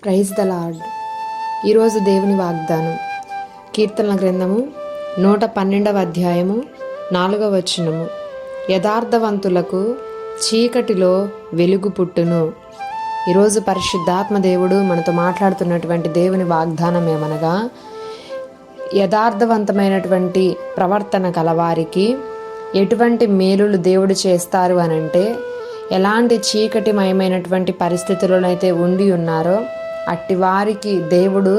Praise the lord. ఈరోజు దేవుని వాగ్దానం కీర్తనల గ్రంథము 112వ అధ్యాయము 4వ వచనము. యథార్థవంతులకు చీకటిలో వెలుగు పుట్టును. ఈరోజు పరిశుద్ధాత్మ దేవుడు మనతో మాట్లాడుతున్నటువంటి దేవుని వాగ్దానం ఏమనగా, యథార్థవంతమైనటువంటి ప్రవర్తన కలవారికి ఎటువంటి మేలులు దేవుడు చేస్తారు అనంటే, ఎలాంటి చీకటిమయమైనటువంటి పరిస్థితుల్లోనైతే ఉండి ఉన్నారో అట్టి వారికి దేవుడు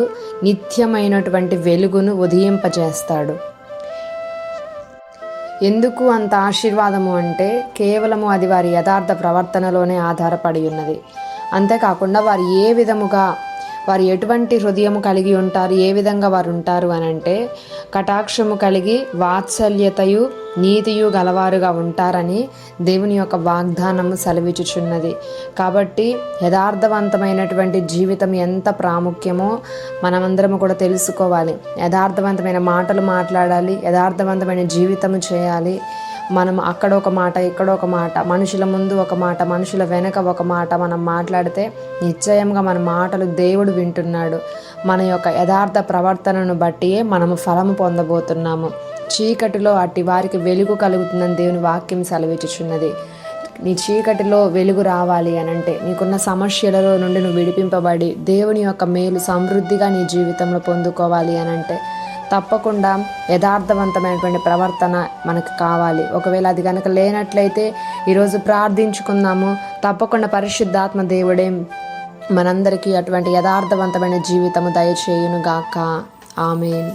నిత్యమైనటువంటి వెలుగును ఉదయింపజేస్తాడు. ఎందుకు అంత ఆశీర్వాదము అంటే, కేవలము అది వారి యథార్థ ప్రవర్తనలోనే ఆధారపడి ఉన్నది. అంతేకాకుండా వారు ఏ విధముగా, వారు ఎటువంటి హృదయము కలిగి ఉంటారు, ఏ విధంగా వారు ఉంటారు అని అంటే, కటాక్షము కలిగి వాత్సల్యతయు నీతియు గలవారుగా ఉంటారని దేవుని యొక్క వాగ్దానము సెలవిచ్చుచున్నది. కాబట్టి యథార్థవంతమైనటువంటి జీవితం ఎంత ప్రాముఖ్యమో మనమందరము కూడా తెలుసుకోవాలి. యథార్థవంతమైన మాటలు మాట్లాడాలి, యథార్థవంతమైన జీవితము చేయాలి. మనం అక్కడ ఒక మాట, ఇక్కడ ఒక మాట, మనుషుల ముందు ఒక మాట, మనుషుల వెనక ఒక మాట మనం మాట్లాడితే నిశ్చయంగా మన మాటలు దేవుడు వింటున్నాడు. మన యొక్క యథార్థ ప్రవర్తనను బట్టియే మనము ఫలము పొందబోతున్నాము. చీకటిలో అట్టి వారికి వెలుగు కలుగుతుందని దేవుని వాక్యం సెలవిచ్చుచున్నది. నీ చీకటిలో వెలుగు రావాలి అనంటే, నీకున్న సమస్యలలో నుండి నువ్వు విడిపింపబడి దేవుని యొక్క మేలు సమృద్ధిగా నీ జీవితంలో పొందుకోవాలి అనంటే తప్పకుండా యథార్థవంతమైనటువంటి ప్రవర్తన మనకు కావాలి. ఒకవేళ అది కనుక లేనట్లయితే ఈరోజు ప్రార్థించుకుందాము. తప్పకుండా పరిశుద్ధాత్మ దేవుడే మనందరికీ అటువంటి యథార్థవంతమైన జీవితము దయచేయునుగాక. ఆమేన్.